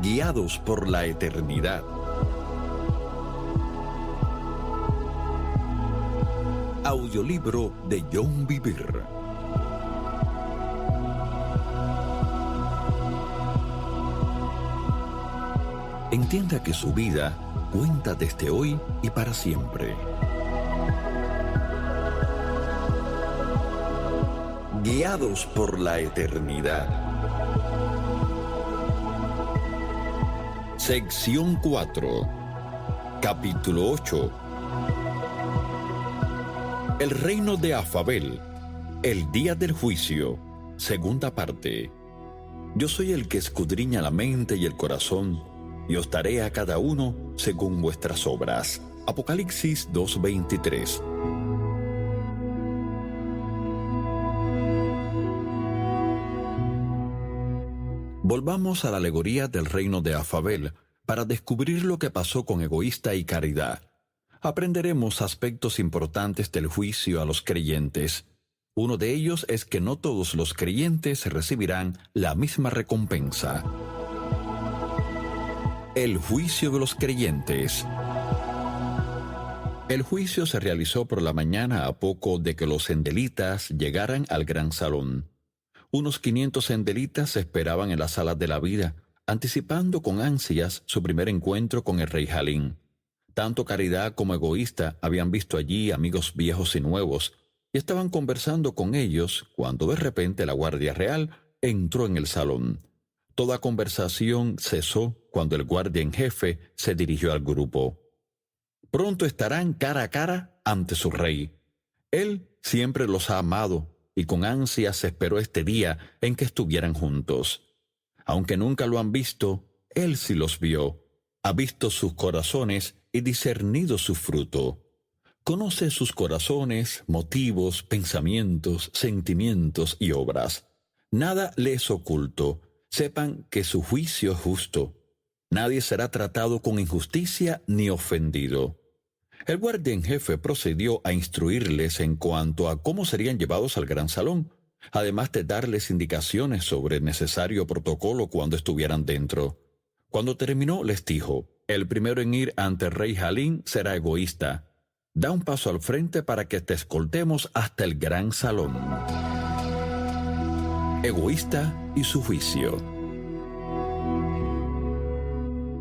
Guiados por la eternidad. Audiolibro de John Bevere. Entienda que su vida cuenta desde hoy y para siempre. Guiados por la eternidad. Sección 4. Capítulo 8. El reino de Afabel. El día del juicio. Segunda parte. Yo soy el que escudriña la mente y el corazón, y os daré a cada uno según vuestras obras. Apocalipsis 2:23. Volvamos a la alegoría del reino de Afabel para descubrir lo que pasó con Egoísta y Caridad. Aprenderemos aspectos importantes del juicio a los creyentes. Uno de ellos es que no todos los creyentes recibirán la misma recompensa. El juicio de los creyentes. El juicio se realizó por la mañana a poco de que los sendelitas llegaran al gran salón. Unos 500 sendelitas esperaban en la sala de la vida, anticipando con ansias su primer encuentro con el rey Jalín. Tanto Caridad como Egoísta habían visto allí amigos viejos y nuevos, y estaban conversando con ellos cuando de repente la Guardia Real entró en el salón. Toda conversación cesó cuando el guardia en jefe se dirigió al grupo. Pronto estarán cara a cara ante su rey. Él siempre los ha amado, y con ansias esperó este día en que estuvieran juntos. Aunque nunca lo han visto, él sí los vio. Ha visto sus corazones y discernido su fruto. Conoce sus corazones, motivos, pensamientos, sentimientos y obras. Nada le es oculto. Sepan que su juicio es justo. Nadie será tratado con injusticia ni ofendido. El guardia en jefe procedió a instruirles en cuanto a cómo serían llevados al gran salón, además de darles indicaciones sobre el necesario protocolo cuando estuvieran dentro. Cuando terminó, les dijo: el primero en ir ante el rey Jalín será Egoísta. Da un paso al frente para que te escoltemos hasta el gran salón. Egoísta y su juicio.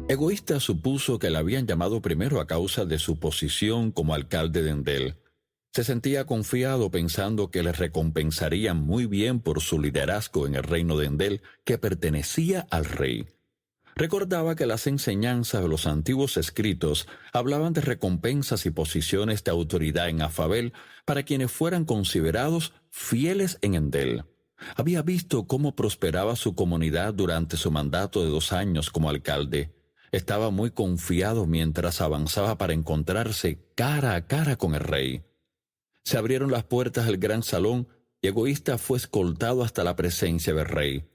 Egoísta supuso que le habían llamado primero a causa de su posición como alcalde de Endel. Se sentía confiado pensando que le recompensarían muy bien por su liderazgo en el reino de Endel, que pertenecía al rey. Recordaba que las enseñanzas de los antiguos escritos hablaban de recompensas y posiciones de autoridad en Afabel para quienes fueran considerados fieles en Endel. Había visto cómo prosperaba su comunidad durante su mandato de 2 años como alcalde. Estaba muy confiado mientras avanzaba para encontrarse cara a cara con el rey. Se abrieron las puertas del gran salón y Egoísta fue escoltado hasta la presencia del rey.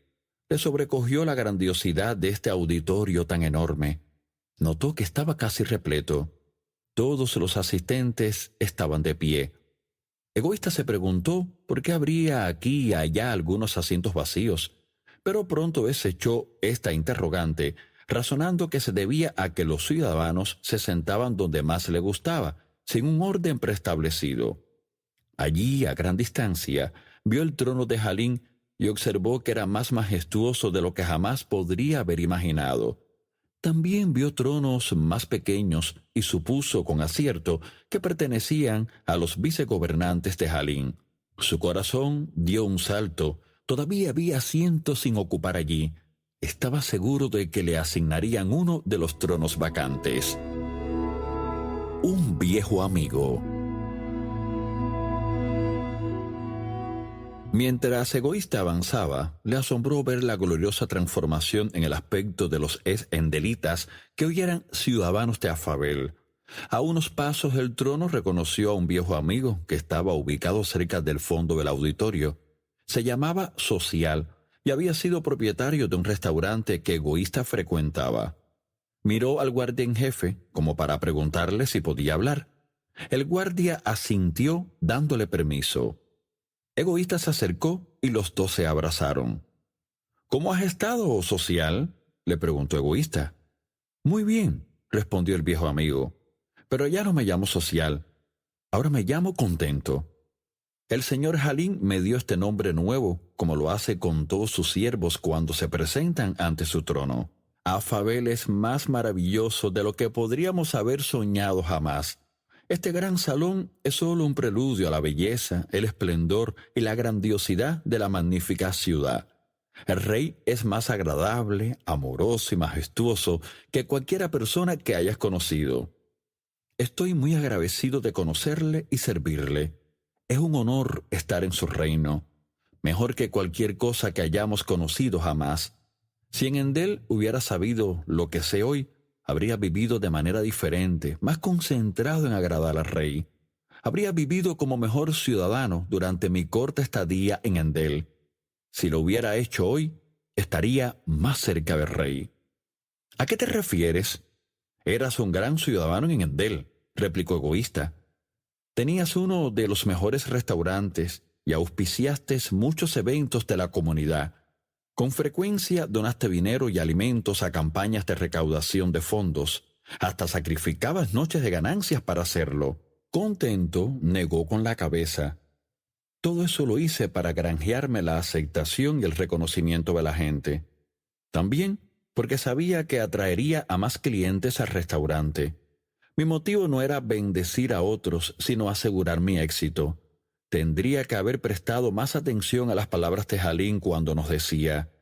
Le sobrecogió la grandiosidad de este auditorio tan enorme. Notó que estaba casi repleto. Todos los asistentes estaban de pie. Egoísta se preguntó por qué habría aquí y allá algunos asientos vacíos, pero pronto desechó esta interrogante, razonando que se debía a que los ciudadanos se sentaban donde más le gustaba, sin un orden preestablecido. Allí, a gran distancia, vio el trono de Jalín y observó que era más majestuoso de lo que jamás podría haber imaginado. También vio tronos más pequeños y supuso con acierto que pertenecían a los vicegobernantes de Jalín. Su corazón dio un salto. Todavía había asientos sin ocupar allí. Estaba seguro de que le asignarían uno de los tronos vacantes. Un viejo amigo. Mientras Egoísta avanzaba, le asombró ver la gloriosa transformación en el aspecto de los endelitas que hoy eran ciudadanos de Afabel. A unos pasos del trono reconoció a un viejo amigo que estaba ubicado cerca del fondo del auditorio. Se llamaba Social y había sido propietario de un restaurante que Egoísta frecuentaba. Miró al guardia en jefe como para preguntarle si podía hablar. El guardia asintió dándole permiso. Egoísta se acercó y los dos se abrazaron. —¿Cómo has estado, Social? le preguntó Egoísta. Muy bien, respondió el viejo amigo, pero ya no me llamo Social, ahora me llamo Contento. El señor Jalín me dio este nombre nuevo, como lo hace con todos sus siervos cuando se presentan ante su trono. Afabel es más maravilloso de lo que podríamos haber soñado jamás. Este gran salón es solo un preludio a la belleza, el esplendor y la grandiosidad de la magnífica ciudad. El rey es más agradable, amoroso y majestuoso que cualquiera persona que hayas conocido. Estoy muy agradecido de conocerle y servirle. Es un honor estar en su reino, mejor que cualquier cosa que hayamos conocido jamás. Si en Endel hubiera sabido lo que sé hoy, habría vivido de manera diferente, más concentrado en agradar al rey. Habría vivido como mejor ciudadano durante mi corta estadía en Endel. Si lo hubiera hecho hoy, estaría más cerca del rey. ¿A qué te refieres? Eras un gran ciudadano en Endel, replicó Egoísta. Tenías uno de los mejores restaurantes y auspiciaste muchos eventos de la comunidad. Con frecuencia donaste dinero y alimentos a campañas de recaudación de fondos. Hasta sacrificabas noches de ganancias para hacerlo. Contento, negó con la cabeza. Todo eso lo hice para granjearme la aceptación y el reconocimiento de la gente. También porque sabía que atraería a más clientes al restaurante. Mi motivo no era bendecir a otros, sino asegurar mi éxito. Tendría que haber prestado más atención a las palabras de Jalín cuando nos decía: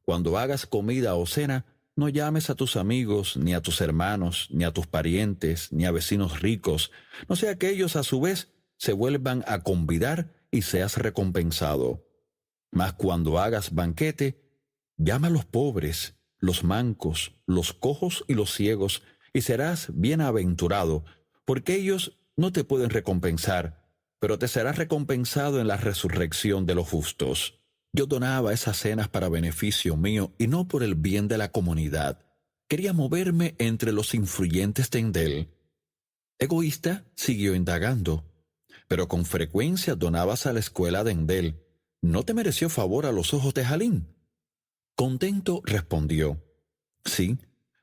cuando hagas comida o cena, no llames a tus amigos, ni a tus hermanos, ni a tus parientes, ni a vecinos ricos, no sea que ellos a su vez se vuelvan a convidar y seas recompensado. Mas cuando hagas banquete, llama a los pobres, los mancos, los cojos y los ciegos, y serás bienaventurado, porque ellos no te pueden recompensar, pero te serás recompensado en la resurrección de los justos. Yo donaba esas cenas para beneficio mío y no por el bien de la comunidad. Quería moverme entre los influyentes de Endel. Egoísta siguió indagando. Pero con frecuencia donabas a la escuela de Endel. ¿No te mereció favor a los ojos de Jalín? Contento respondió: sí,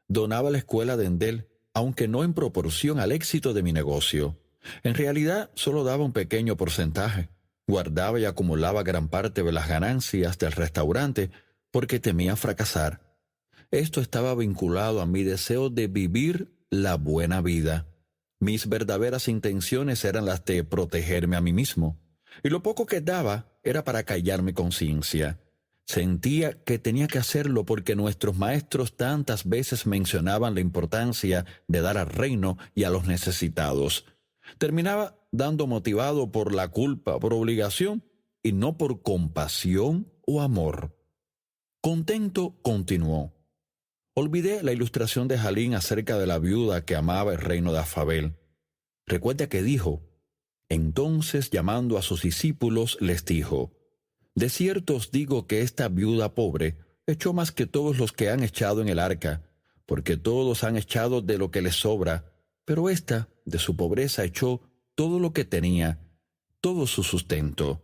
donaba a la escuela de Endel, aunque no en proporción al éxito de mi negocio. En realidad solo daba un pequeño porcentaje. Guardaba y acumulaba gran parte de las ganancias del restaurante porque temía fracasar. Esto estaba vinculado a mi deseo de vivir la buena vida. Mis verdaderas intenciones eran las de protegerme a mí mismo, y lo poco que daba era para callar mi conciencia. Sentía que tenía que hacerlo porque nuestros maestros tantas veces mencionaban la importancia de dar al reino y a los necesitados. Terminaba dando motivado por la culpa, por obligación, y no por compasión o amor. Contento continuó. Olvidé la ilustración de Jalín acerca de la viuda que amaba el reino de Afabel. Recuerda que dijo: entonces, llamando a sus discípulos, les dijo: de cierto os digo que esta viuda pobre echó más que todos los que han echado en el arca, porque todos han echado de lo que les sobra, pero ésta, de su pobreza, echó todo lo que tenía, todo su sustento.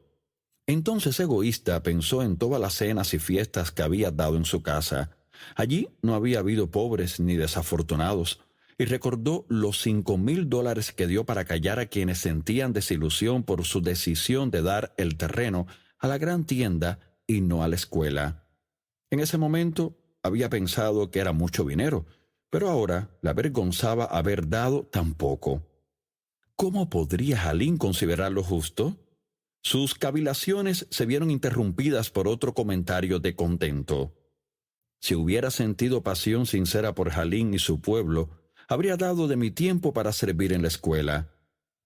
Entonces Egoísta pensó en todas las cenas y fiestas que había dado en su casa. Allí no había habido pobres ni desafortunados, y recordó los $5,000 que dio para callar a quienes sentían desilusión por su decisión de dar el terreno a la gran tienda y no a la escuela. En ese momento había pensado que era mucho dinero, pero ahora le avergonzaba haber dado tan poco. ¿Cómo podría Jalín considerarlo justo? Sus cavilaciones se vieron interrumpidas por otro comentario de Contento. Si hubiera sentido pasión sincera por Jalín y su pueblo, habría dado de mi tiempo para servir en la escuela.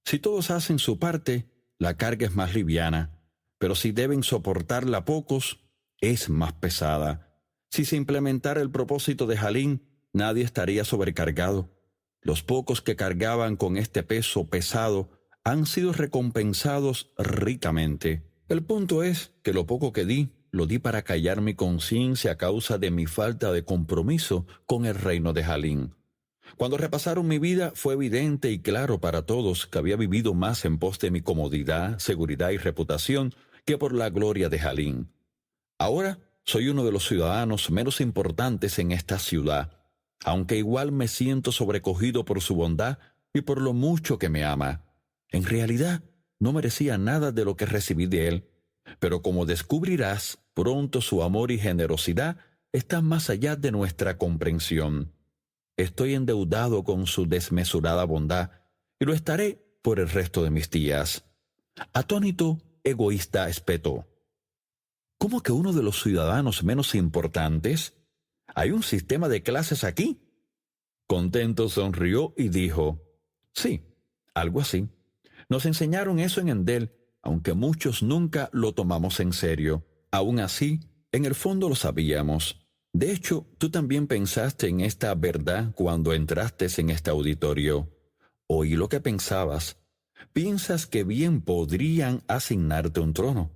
Si todos hacen su parte, la carga es más liviana, pero si deben soportarla pocos, es más pesada. Si se implementara el propósito de Jalín, nadie estaría sobrecargado. Los pocos que cargaban con este peso pesado han sido recompensados ricamente. El punto es que lo poco que di, lo di para callar mi conciencia a causa de mi falta de compromiso con el reino de Jalín. Cuando repasaron mi vida, fue evidente y claro para todos que había vivido más en pos de mi comodidad, seguridad y reputación que por la gloria de Jalín. Ahora soy uno de los ciudadanos menos importantes en esta ciudad, aunque igual me siento sobrecogido por su bondad y por lo mucho que me ama. En realidad, no merecía nada de lo que recibí de él, pero como descubrirás, pronto su amor y generosidad están más allá de nuestra comprensión. Estoy endeudado con su desmesurada bondad, y lo estaré por el resto de mis días. Atónito, Egoísta espetó: ¿cómo que uno de los ciudadanos menos importantes? ¿Hay un sistema de clases aquí? Contento sonrió y dijo: sí, algo así. Nos enseñaron eso en Endel, aunque muchos nunca lo tomamos en serio. Aún así, en el fondo lo sabíamos. De hecho, tú también pensaste en esta verdad cuando entraste en este auditorio. Oí lo que pensabas. Piensas que bien podrían asignarte un trono.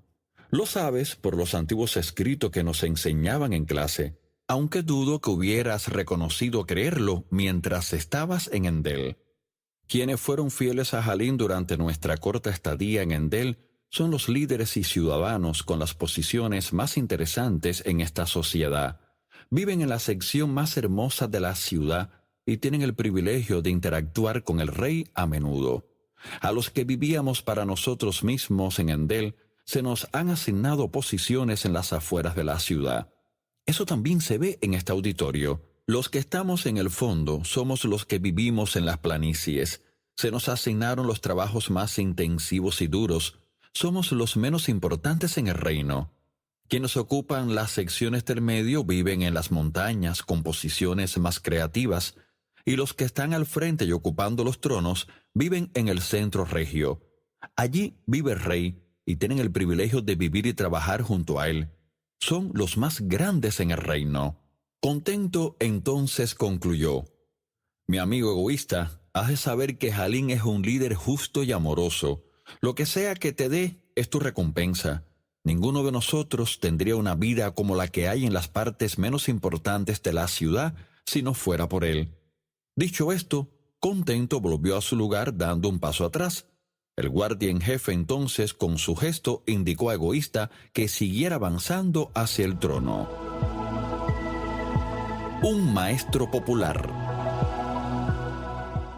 Lo sabes por los antiguos escritos que nos enseñaban en clase, aunque dudo que hubieras reconocido creerlo mientras estabas en Endel. Quienes fueron fieles a Jalín durante nuestra corta estadía en Endel son los líderes y ciudadanos con las posiciones más interesantes en esta sociedad. Viven en la sección más hermosa de la ciudad y tienen el privilegio de interactuar con el rey a menudo. A los que vivíamos para nosotros mismos en Endel, se nos han asignado posiciones en las afueras de la ciudad. Eso también se ve en este auditorio. Los que estamos en el fondo somos los que vivimos en las planicies. Se nos asignaron los trabajos más intensivos y duros. Somos los menos importantes en el reino. Quienes ocupan las secciones del medio viven en las montañas con posiciones más creativas, y los que están al frente y ocupando los tronos viven en el centro regio. Allí vive el rey y tienen el privilegio de vivir y trabajar junto a él. Son los más grandes en el reino. Contento, entonces concluyó: mi amigo egoísta, has de saber que Jalín es un líder justo y amoroso. Lo que sea que te dé es tu recompensa. Ninguno de nosotros tendría una vida como la que hay en las partes menos importantes de la ciudad si no fuera por él. Dicho esto, Contento volvió a su lugar dando un paso atrás. El guardia en jefe entonces, con su gesto, indicó a Egoísta que siguiera avanzando hacia el trono. Un maestro popular.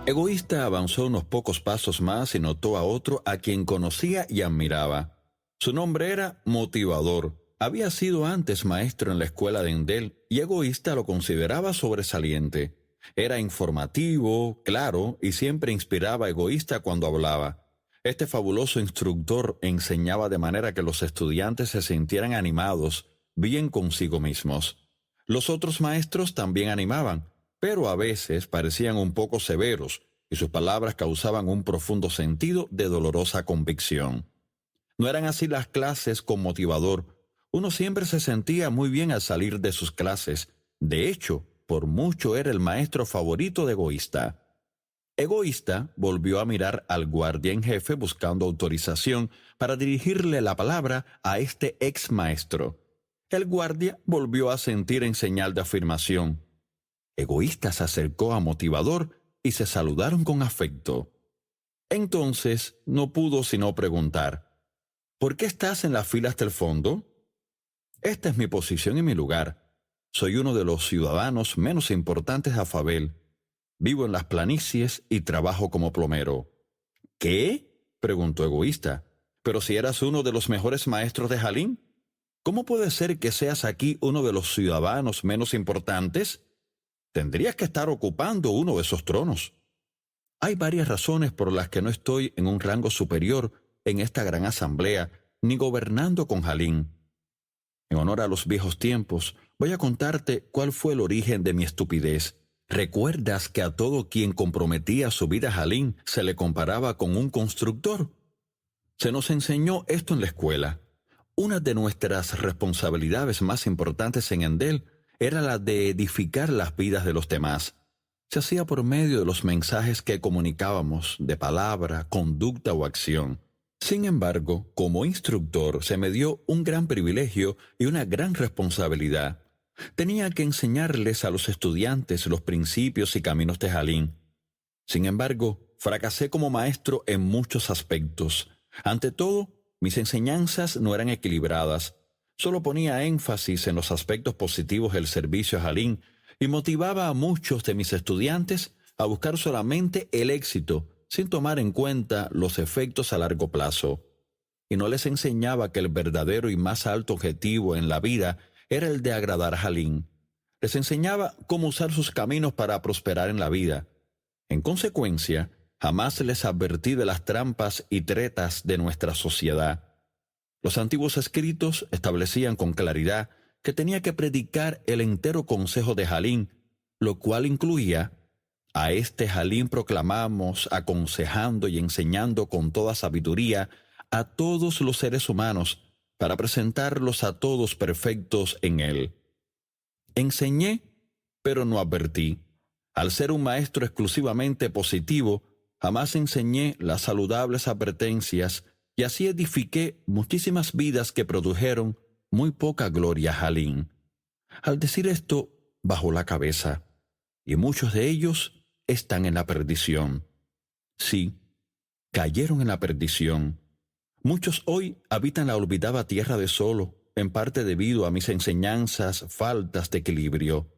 Egoísta avanzó unos pocos pasos más y notó a otro a quien conocía y admiraba. Su nombre era Motivador. Había sido antes maestro en la escuela de Endel y Egoísta lo consideraba sobresaliente. Era informativo, claro, y siempre inspiraba a Egoísta cuando hablaba. Este fabuloso instructor enseñaba de manera que los estudiantes se sintieran animados, bien consigo mismos. Los otros maestros también animaban, pero a veces parecían un poco severos, y sus palabras causaban un profundo sentido de dolorosa convicción. No eran así las clases con Motivador. Uno siempre se sentía muy bien al salir de sus clases. De hecho, por mucho era el maestro favorito de Egoísta. Egoísta volvió a mirar al guardia en jefe buscando autorización para dirigirle la palabra a este ex maestro. El guardia volvió a asentir en señal de afirmación. Egoísta se acercó a Motivador y se saludaron con afecto. Entonces no pudo sino preguntar: ¿por qué estás en la fila hasta el fondo? Esta es mi posición y mi lugar. Soy uno de los ciudadanos menos importantes de Afabel. Vivo en las planicies y trabajo como plomero. ¿Qué?, preguntó Egoísta. ¿Pero si eras uno de los mejores maestros de Jalín? ¿Cómo puede ser que seas aquí uno de los ciudadanos menos importantes? Tendrías que estar ocupando uno de esos tronos. Hay varias razones por las que no estoy en un rango superior en esta gran asamblea, ni gobernando con Jalín. En honor a los viejos tiempos, voy a contarte cuál fue el origen de mi estupidez. ¿Recuerdas que a todo quien comprometía su vida a Jalín se le comparaba con un constructor? Se nos enseñó esto en la escuela. Una de nuestras responsabilidades más importantes en Endel era la de edificar las vidas de los demás. Se hacía por medio de los mensajes que comunicábamos, de palabra, conducta o acción. Sin embargo, como instructor se me dio un gran privilegio y una gran responsabilidad. Tenía que enseñarles a los estudiantes los principios y caminos de Jalín. Sin embargo, fracasé como maestro en muchos aspectos. Ante todo, mis enseñanzas no eran equilibradas. Solo ponía énfasis en los aspectos positivos del servicio a Jalín y motivaba a muchos de mis estudiantes a buscar solamente el éxito sin tomar en cuenta los efectos a largo plazo. Y no les enseñaba que el verdadero y más alto objetivo en la vida era el de agradar a Jalín. Les enseñaba cómo usar sus caminos para prosperar en la vida. En consecuencia, jamás les advertí de las trampas y tretas de nuestra sociedad. Los antiguos escritos establecían con claridad que tenía que predicar el entero consejo de Jalín, lo cual incluía: a este Jalín proclamamos, aconsejando y enseñando con toda sabiduría a todos los seres humanos, para presentarlos a todos perfectos en él. Enseñé, pero no advertí. Al ser un maestro exclusivamente positivo, jamás enseñé las saludables advertencias, y así edifiqué muchísimas vidas que produjeron muy poca gloria a Jalín. Al decir esto, bajó la cabeza, y muchos de ellos están en la perdición. Sí, cayeron en la perdición. Muchos hoy habitan la olvidada tierra de Solo, en parte debido a mis enseñanzas faltas de equilibrio.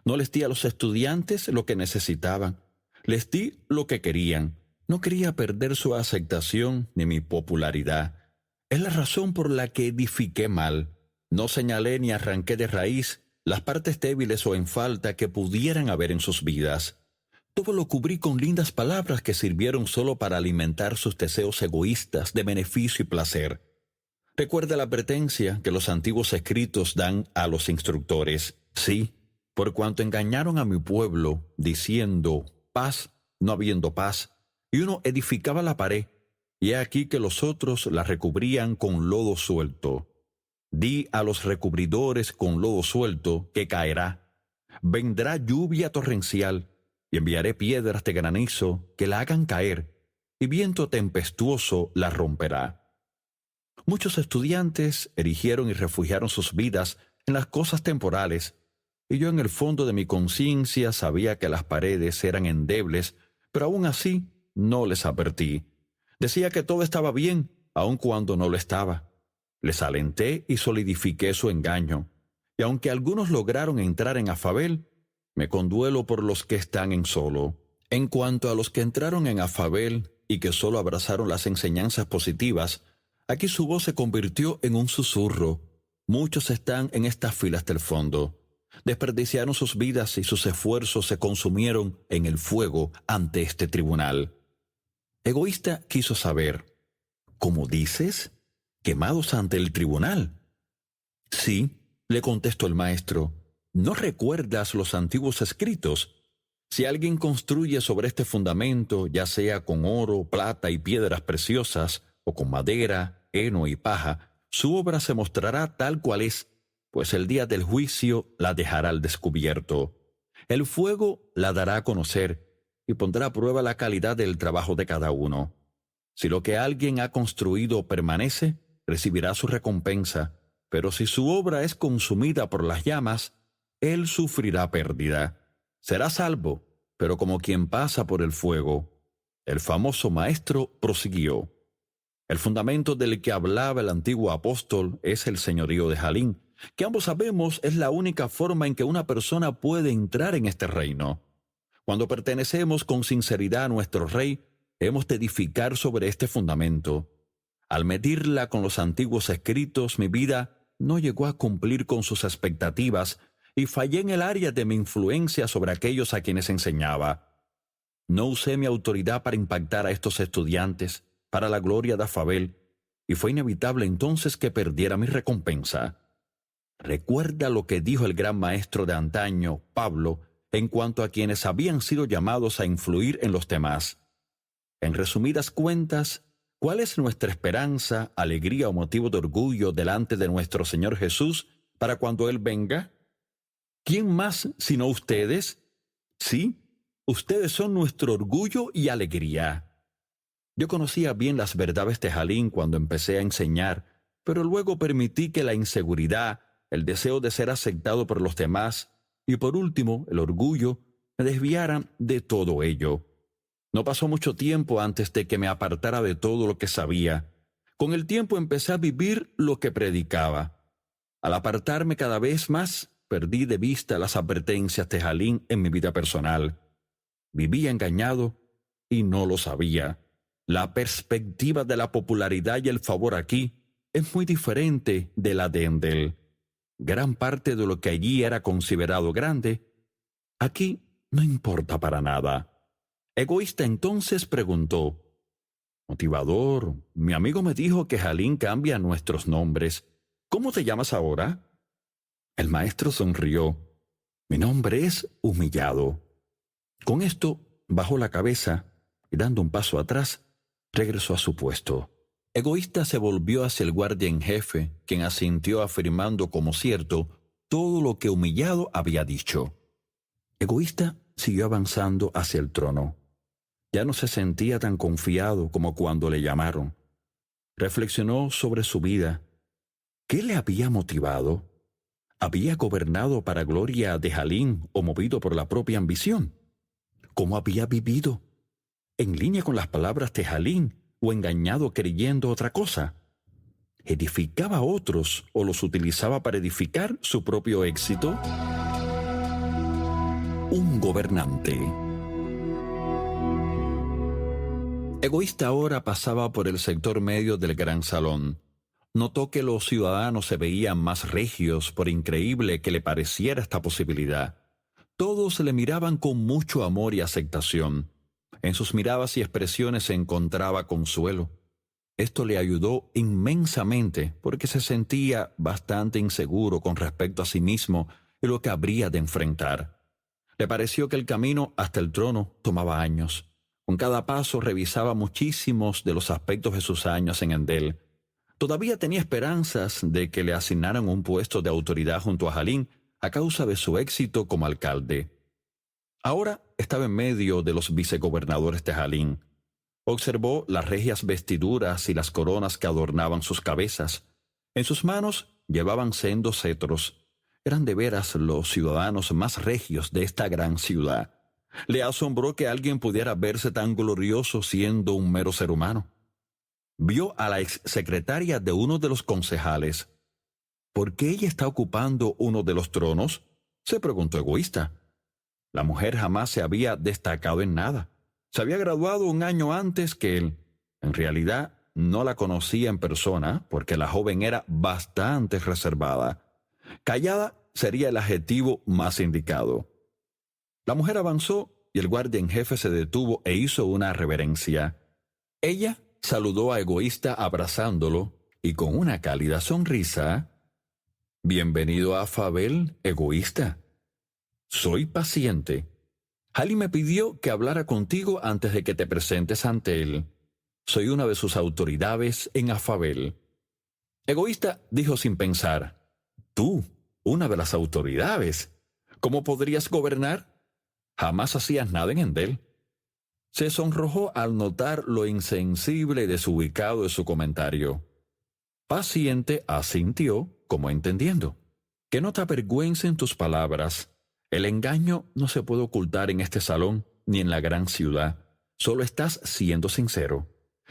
No les di a los estudiantes lo que necesitaban, les di lo que querían. No quería perder su aceptación ni mi popularidad. Es la razón por la que edifiqué mal. No señalé ni arranqué de raíz las partes débiles o en falta que pudieran haber en sus vidas. Todo lo cubrí con lindas palabras que sirvieron solo para alimentar sus deseos egoístas de beneficio y placer. Recuerda la advertencia que los antiguos escritos dan a los instructores. Sí, por cuanto engañaron a mi pueblo, diciendo paz, no habiendo paz, y uno edificaba la pared, y he aquí que los otros la recubrían con lodo suelto. Di a los recubridores con lodo suelto que caerá. Vendrá lluvia torrencial, y enviaré piedras de granizo que la hagan caer, y viento tempestuoso la romperá. Muchos estudiantes erigieron y refugiaron sus vidas en las cosas temporales, y yo en el fondo de mi conciencia sabía que las paredes eran endebles, pero aún así no les advertí. Decía que todo estaba bien, aun cuando no lo estaba. Les alenté y solidifiqué su engaño, y aunque algunos lograron entrar en Afabel, me conduelo por los que están en Solo. En cuanto a los que entraron en Afabel y que solo abrazaron las enseñanzas positivas, aquí su voz se convirtió en un susurro. Muchos están en estas filas del fondo. Desperdiciaron sus vidas y sus esfuerzos se consumieron en el fuego ante este tribunal. Egoísta quiso saber: ¿cómo dices? ¿Quemados ante el tribunal? Sí, le contestó el maestro. ¿No recuerdas los antiguos escritos? Si alguien construye sobre este fundamento, ya sea con oro, plata y piedras preciosas, o con madera, heno y paja, su obra se mostrará tal cual es, pues el día del juicio la dejará al descubierto. El fuego la dará a conocer y pondrá a prueba la calidad del trabajo de cada uno. Si lo que alguien ha construido permanece, recibirá su recompensa, pero si su obra es consumida por las llamas, él sufrirá pérdida. Será salvo, pero como quien pasa por el fuego. El famoso maestro prosiguió: el fundamento del que hablaba el antiguo apóstol es el señorío de Jalín, que ambos sabemos es la única forma en que una persona puede entrar en este reino. Cuando pertenecemos con sinceridad a nuestro rey, hemos de edificar sobre este fundamento. Al medirla con los antiguos escritos, mi vida no llegó a cumplir con sus expectativas y fallé en el área de mi influencia sobre aquellos a quienes enseñaba. No usé mi autoridad para impactar a estos estudiantes, para la gloria de Afabel, y fue inevitable entonces que perdiera mi recompensa. Recuerda lo que dijo el gran maestro de antaño, Pablo, en cuanto a quienes habían sido llamados a influir en los demás. En resumidas cuentas, ¿cuál es nuestra esperanza, alegría o motivo de orgullo delante de nuestro Señor Jesús para cuando Él venga? ¿Quién más sino ustedes? Sí, ustedes son nuestro orgullo y alegría. Yo conocía bien las verdades de Jalín cuando empecé a enseñar, pero luego permití que la inseguridad, el deseo de ser aceptado por los demás y por último el orgullo me desviaran de todo ello. No pasó mucho tiempo antes de que me apartara de todo lo que sabía. Con el tiempo empecé a vivir lo que predicaba. Al apartarme cada vez más, perdí de vista las advertencias de Jalín en mi vida personal. Vivía engañado y no lo sabía. La perspectiva de la popularidad y el favor aquí es muy diferente de la de Endel. Gran parte de lo que allí era considerado grande, aquí no importa para nada. Egoísta entonces preguntó: «Motivador, mi amigo me dijo que Jalín cambia nuestros nombres. ¿Cómo te llamas ahora?» El maestro sonrió. «Mi nombre es Humillado». Con esto bajó la cabeza y, dando un paso atrás, regresó a su puesto. Egoísta se volvió hacia el guardia en jefe, quien asintió afirmando como cierto todo lo que Humillado había dicho. Egoísta siguió avanzando hacia el trono. Ya no se sentía tan confiado como cuando le llamaron. Reflexionó sobre su vida. ¿Qué le había motivado? ¿Había gobernado para gloria de Jalín o movido por la propia ambición? ¿Cómo había vivido? ¿En línea con las palabras de Jalín o engañado creyendo otra cosa? ¿Edificaba a otros o los utilizaba para edificar su propio éxito? Un gobernante. Egoísta ahora pasaba por el sector medio del gran salón. Notó que los ciudadanos se veían más regios, por increíble que le pareciera esta posibilidad. Todos le miraban con mucho amor y aceptación. En sus miradas y expresiones se encontraba consuelo. Esto le ayudó inmensamente porque se sentía bastante inseguro con respecto a sí mismo y lo que habría de enfrentar. Le pareció que el camino hasta el trono tomaba años. Con cada paso revisaba muchísimos de los aspectos de sus años en Endel. Todavía tenía esperanzas de que le asignaran un puesto de autoridad junto a Jalín a causa de su éxito como alcalde. Ahora estaba en medio de los vicegobernadores de Jalín. Observó las regias vestiduras y las coronas que adornaban sus cabezas. En sus manos llevaban sendos cetros. Eran de veras los ciudadanos más regios de esta gran ciudad. Le asombró que alguien pudiera verse tan glorioso siendo un mero ser humano. Vio a la exsecretaria de uno de los concejales. ¿Por qué ella está ocupando uno de los tronos?, se preguntó Egoísta. La mujer jamás se había destacado en nada. Se había graduado un año antes que él. En realidad, no la conocía en persona porque la joven era bastante reservada. Callada sería el adjetivo más indicado. La mujer avanzó y el guardia en jefe se detuvo e hizo una reverencia. Ella saludó a Egoísta abrazándolo y con una cálida sonrisa: «Bienvenido a Fabel, Egoísta. Soy paciente. Jalín me pidió que hablara contigo antes de que te presentes ante él. Soy una de sus autoridades en Afabel». Egoísta dijo sin pensar: «¿Tú, una de las autoridades? ¿Cómo podrías gobernar? Jamás hacías nada en Endel». Se sonrojó al notar lo insensible y desubicado de su comentario. Paciente asintió, como entendiendo. «Que no te avergüencen tus palabras. El engaño no se puede ocultar en este salón ni en la gran ciudad. Solo estás siendo sincero.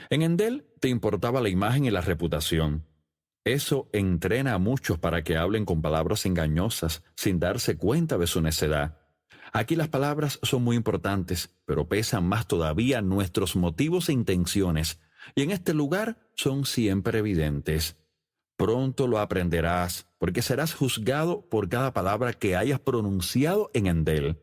En Endel te importaba la imagen y la reputación. Eso entrena a muchos para que hablen con palabras engañosas sin darse cuenta de su necedad. Aquí las palabras son muy importantes, pero pesan más todavía nuestros motivos e intenciones, y en este lugar son siempre evidentes. Pronto lo aprenderás, porque serás juzgado por cada palabra que hayas pronunciado en Endel».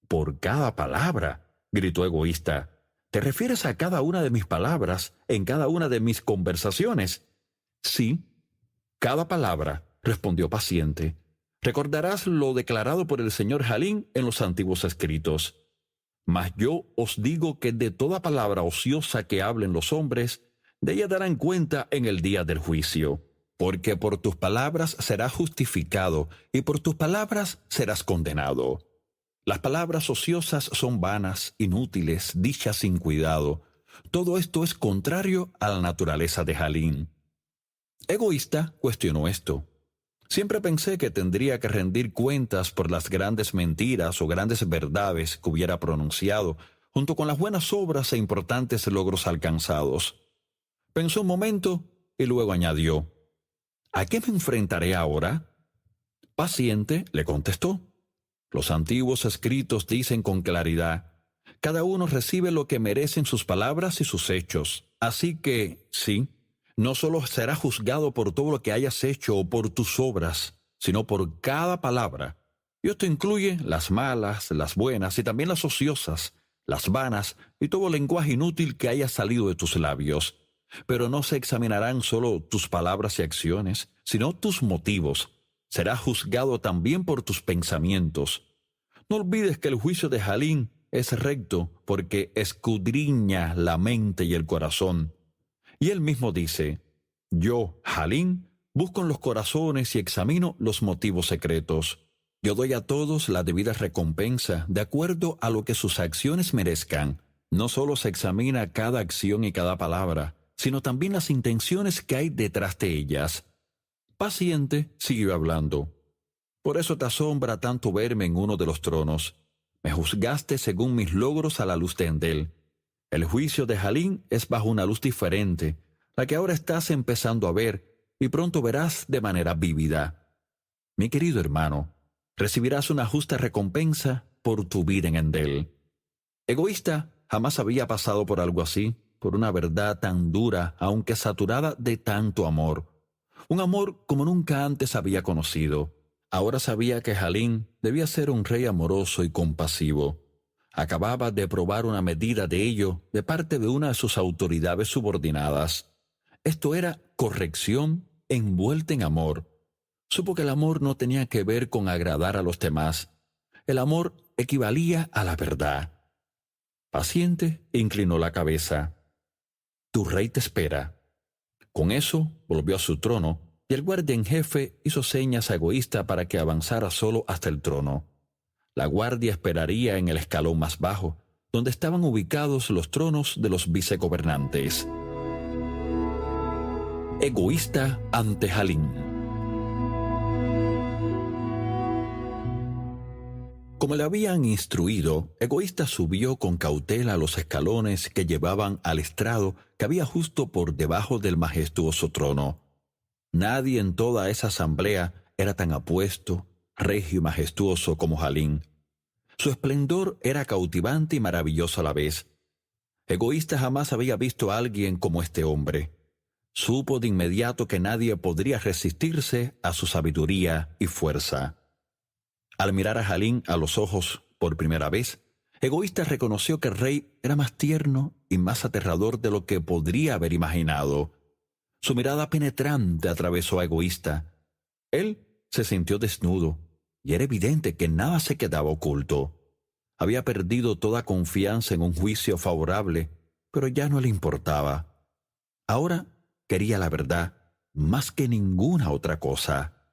«¿Por cada palabra?», gritó Egoísta. «¿Te refieres a cada una de mis palabras en cada una de mis conversaciones?» «Sí, cada palabra», respondió paciente. «Recordarás lo declarado por el señor Jalín en los antiguos escritos. Mas yo os digo que de toda palabra ociosa que hablen los hombres, de ella darán cuenta en el día del juicio. Porque por tus palabras serás justificado y por tus palabras serás condenado. Las palabras ociosas son vanas, inútiles, dichas sin cuidado. Todo esto es contrario a la naturaleza de Jalín». Egoísta cuestionó esto. «Siempre pensé que tendría que rendir cuentas por las grandes mentiras o grandes verdades que hubiera pronunciado, junto con las buenas obras e importantes logros alcanzados». Pensó un momento y luego añadió: ¿A qué me enfrentaré ahora? Paciente, le contestó. Los antiguos escritos dicen con claridad, cada uno recibe lo que merecen sus palabras y sus hechos. Así que, sí, no solo será juzgado por todo lo que hayas hecho o por tus obras, sino por cada palabra. Y esto incluye las malas, las buenas y también las ociosas, las vanas y todo lenguaje inútil que haya salido de tus labios. Pero no se examinarán solo tus palabras y acciones, sino tus motivos. Serás juzgado también por tus pensamientos. No olvides que el juicio de Jalín es recto porque escudriña la mente y el corazón. Y él mismo dice, yo, Jalín, busco en los corazones y examino los motivos secretos. Yo doy a todos la debida recompensa de acuerdo a lo que sus acciones merezcan. No solo se examina cada acción y cada palabra, sino también las intenciones que hay detrás de ellas. Paciente, siguió hablando. Por eso te asombra tanto verme en uno de los tronos. Me juzgaste según mis logros a la luz de Endel. El juicio de Jalín es bajo una luz diferente, la que ahora estás empezando a ver, y pronto verás de manera vívida. Mi querido hermano, recibirás una justa recompensa por tu vida en Endel. Egoísta jamás había pasado por algo así, por una verdad tan dura, aunque saturada de tanto amor. Un amor como nunca antes había conocido. Ahora sabía que Jalín debía ser un rey amoroso y compasivo. Acababa de probar una medida de ello de parte de una de sus autoridades subordinadas. Esto era corrección envuelta en amor. Supo que el amor no tenía que ver con agradar a los demás. El amor equivalía a la verdad. Paciente, inclinó la cabeza. Tu rey te espera. Con eso volvió a su trono y el guardia en jefe hizo señas a Egoísta para que avanzara solo hasta el trono. La guardia esperaría en el escalón más bajo, donde estaban ubicados los tronos de los vicegobernantes. Egoísta ante Jalín. Como le habían instruido, Egoísta subió con cautela los escalones que llevaban al estrado que había justo por debajo del majestuoso trono. Nadie en toda esa asamblea era tan apuesto, regio y majestuoso como Jalín. Su esplendor era cautivante y maravilloso a la vez. Egoísta jamás había visto a alguien como este hombre. Supo de inmediato que nadie podría resistirse a su sabiduría y fuerza. Al mirar a Jalín a los ojos por primera vez, Egoísta reconoció que el rey era más tierno y más aterrador de lo que podría haber imaginado. Su mirada penetrante atravesó a Egoísta. Él se sintió desnudo, y era evidente que nada se quedaba oculto. Había perdido toda confianza en un juicio favorable, pero ya no le importaba. Ahora quería la verdad más que ninguna otra cosa.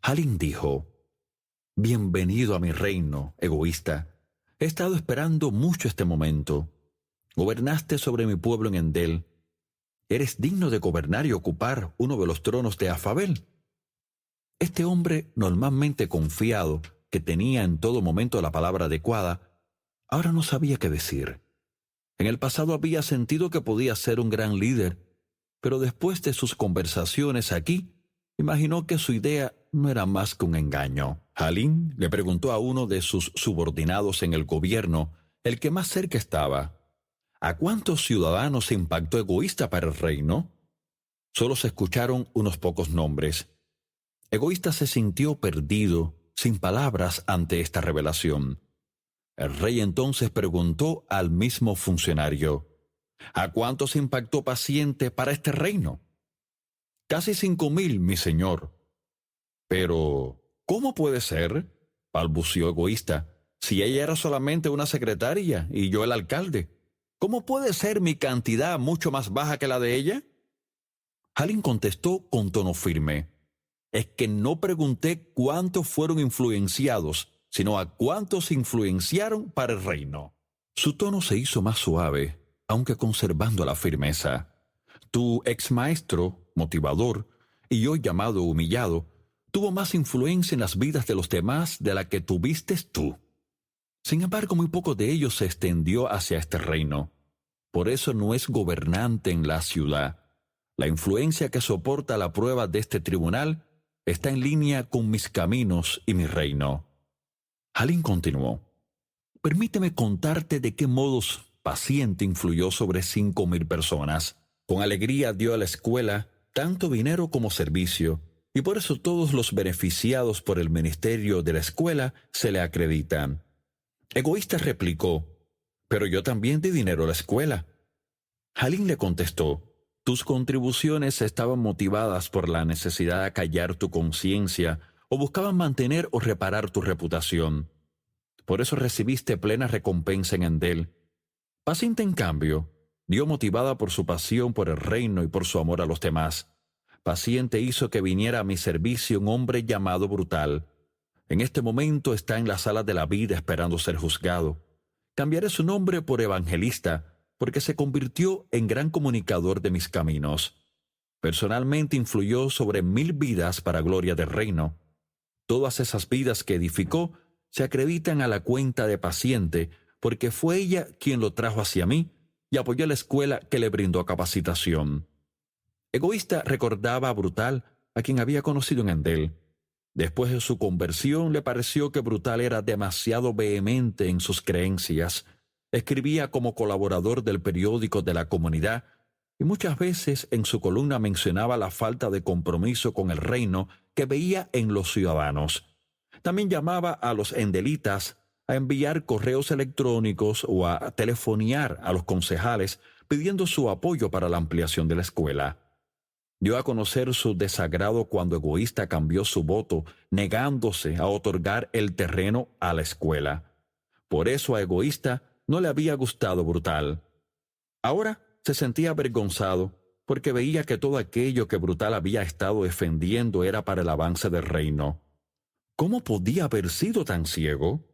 Jalín dijo, «Bienvenido a mi reino, Egoísta. He estado esperando mucho este momento. Gobernaste sobre mi pueblo en Endel. Eres digno de gobernar y ocupar uno de los tronos de Afabel». Este hombre, normalmente confiado, que tenía en todo momento la palabra adecuada, ahora no sabía qué decir. En el pasado había sentido que podía ser un gran líder, pero después de sus conversaciones aquí, imaginó que su idea no era más que un engaño. Jalín le preguntó a uno de sus subordinados en el gobierno, el que más cerca estaba, ¿a cuántos ciudadanos impactó Egoísta para el reino? Solo se escucharon unos pocos nombres. Egoísta se sintió perdido, sin palabras ante esta revelación. El rey entonces preguntó al mismo funcionario, ¿a cuántos impactó Paciente para este reino? «Casi 5,000, mi señor». «Pero, ¿cómo puede ser?», balbució Egoísta, «si ella era solamente una secretaria y yo el alcalde. ¿Cómo puede ser mi cantidad mucho más baja que la de ella?» Jalín contestó con tono firme, «Es que no pregunté cuántos fueron influenciados, sino a cuántos influenciaron para el reino». Su tono se hizo más suave, aunque conservando la firmeza. «Tu ex maestro, motivador, y hoy llamado humillado, tuvo más influencia en las vidas de los demás de la que tuviste tú. Sin embargo, muy poco de ellos se extendió hacia este reino. Por eso no es gobernante en la ciudad. La influencia que soporta la prueba de este tribunal está en línea con mis caminos y mi reino. Halín continuó. Permíteme contarte de qué modos Paciente influyó sobre 5.000 personas. Con alegría dio a la escuela tanto dinero como servicio, y por eso todos los beneficiados por el ministerio de la escuela se le acreditan. Egoísta replicó, pero yo también di dinero a la escuela. Halín le contestó, tus contribuciones estaban motivadas por la necesidad de acallar tu conciencia o buscaban mantener o reparar tu reputación. Por eso recibiste plena recompensa en Endel. Paciente, en cambio, dio motivada por su pasión por el reino y por su amor a los demás. Paciente hizo que viniera a mi servicio un hombre llamado Brutal. En este momento está en la sala de la vida esperando ser juzgado. Cambiaré su nombre por Evangelista, porque se convirtió en gran comunicador de mis caminos. Personalmente influyó sobre 1.000 vidas para gloria del reino. Todas esas vidas que edificó se acreditan a la cuenta de Paciente, porque fue ella quien lo trajo hacia mí y apoyó a la escuela que le brindó capacitación. Egoísta recordaba a Brutal, a quien había conocido en Endel. Después de su conversión le pareció que Brutal era demasiado vehemente en sus creencias. Escribía como colaborador del periódico de la comunidad y muchas veces en su columna mencionaba la falta de compromiso con el reino que veía en los ciudadanos. También llamaba a los endelitas a enviar correos electrónicos o a telefonear a los concejales pidiendo su apoyo para la ampliación de la escuela. Dio a conocer su desagrado cuando Egoísta cambió su voto, negándose a otorgar el terreno a la escuela. Por eso a Egoísta no le había gustado Brutal. Ahora se sentía avergonzado porque veía que todo aquello que Brutal había estado defendiendo era para el avance del reino. ¿Cómo podía haber sido tan ciego?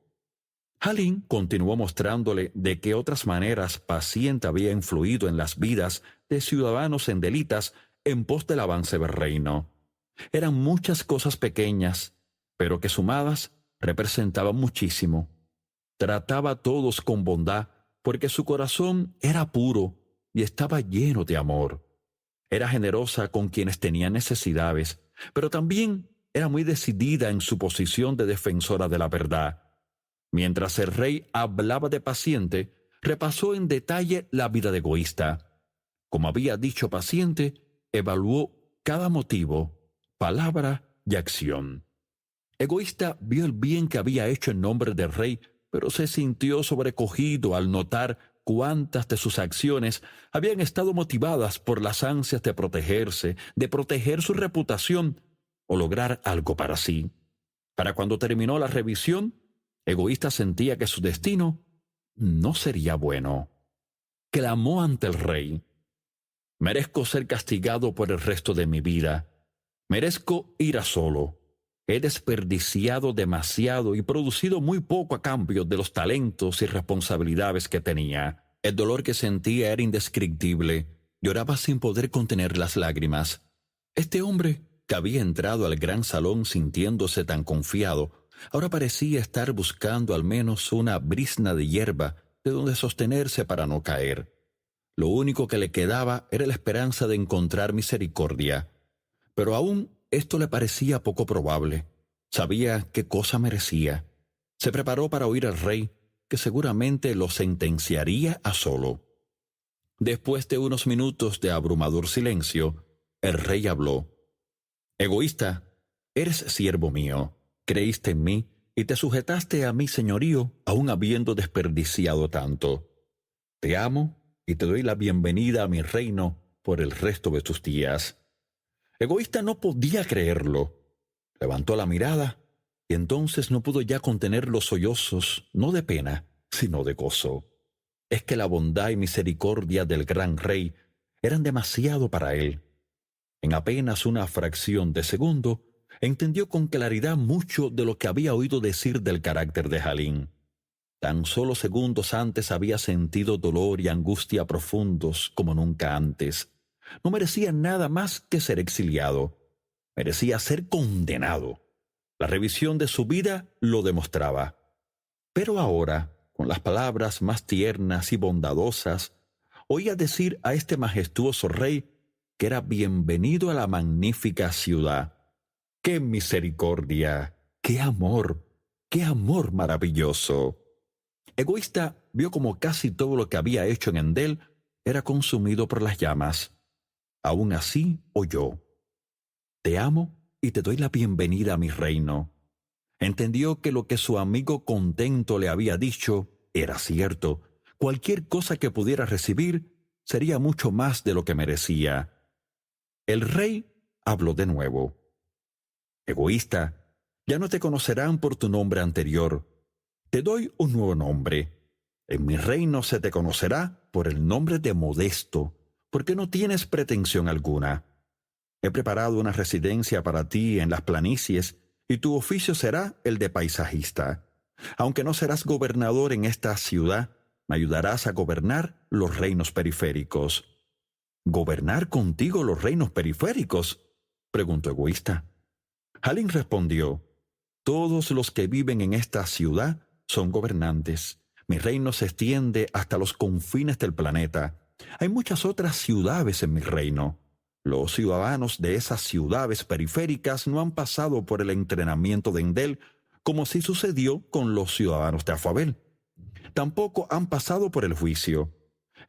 Halín continuó mostrándole de qué otras maneras Paciente había influido en las vidas de ciudadanos endelitas en pos del avance del reino. Eran muchas cosas pequeñas, pero que sumadas representaban muchísimo. Trataba a todos con bondad, porque su corazón era puro y estaba lleno de amor. Era generosa con quienes tenían necesidades, pero también era muy decidida en su posición de defensora de la verdad. Mientras el rey hablaba de Paciente, repasó en detalle la vida de Egoísta. Como había dicho Paciente, evaluó cada motivo, palabra y acción. Egoísta vio el bien que había hecho en nombre del rey, pero se sintió sobrecogido al notar cuántas de sus acciones habían estado motivadas por las ansias de protegerse, de proteger su reputación o lograr algo para sí. Para cuando terminó la revisión, Egoísta sentía que su destino no sería bueno. Clamó ante el rey. Merezco ser castigado por el resto de mi vida. Merezco ir a solo. He desperdiciado demasiado y producido muy poco a cambio de los talentos y responsabilidades que tenía. El dolor que sentía era indescriptible. Lloraba sin poder contener las lágrimas. Este hombre, que había entrado al gran salón sintiéndose tan confiado, ahora parecía estar buscando al menos una brizna de hierba de donde sostenerse para no caer. Lo único que le quedaba era la esperanza de encontrar misericordia. Pero aún esto le parecía poco probable. Sabía qué cosa merecía. Se preparó para oír al rey, que seguramente lo sentenciaría a solo. Después de unos minutos de abrumador silencio, el rey habló. Egoísta, eres siervo mío. Creíste en mí y te sujetaste a mi señorío, aun habiendo desperdiciado tanto. Te amo y te doy la bienvenida a mi reino por el resto de tus días. Egoísta no podía creerlo. Levantó la mirada y entonces no pudo ya contener los sollozos, no de pena, sino de gozo. Es que la bondad y misericordia del gran rey eran demasiado para él. En apenas una fracción de segundo, entendió con claridad mucho de lo que había oído decir del carácter de Halín. Tan solo segundos antes había sentido dolor y angustia profundos como nunca antes. No merecía nada más que ser exiliado. Merecía ser condenado. La revisión de su vida lo demostraba. Pero ahora, con las palabras más tiernas y bondadosas, oía decir a este majestuoso rey que era bienvenido a la magnífica ciudad. ¡Qué misericordia! ¡Qué amor! ¡Qué amor maravilloso! Egoísta vio como casi todo lo que había hecho en Endel era consumido por las llamas. Aún así oyó: «Te amo y te doy la bienvenida a mi reino». Entendió que lo que su amigo contento le había dicho era cierto. Cualquier cosa que pudiera recibir sería mucho más de lo que merecía. El rey habló de nuevo: «Egoísta, ya no te conocerán por tu nombre anterior. Te doy un nuevo nombre. En mi reino se te conocerá por el nombre de Modesto, porque no tienes pretensión alguna. He preparado una residencia para ti en las planicies, y tu oficio será el de paisajista. Aunque no serás gobernador en esta ciudad, me ayudarás a gobernar los reinos periféricos». «¿Gobernar contigo los reinos periféricos?», preguntó Egoísta. Halín respondió: «Todos los que viven en esta ciudad son gobernantes. Mi reino se extiende hasta los confines del planeta. Hay muchas otras ciudades en mi reino. Los ciudadanos de esas ciudades periféricas no han pasado por el entrenamiento de Endel, como sí sucedió con los ciudadanos de Afabel. Tampoco han pasado por el juicio.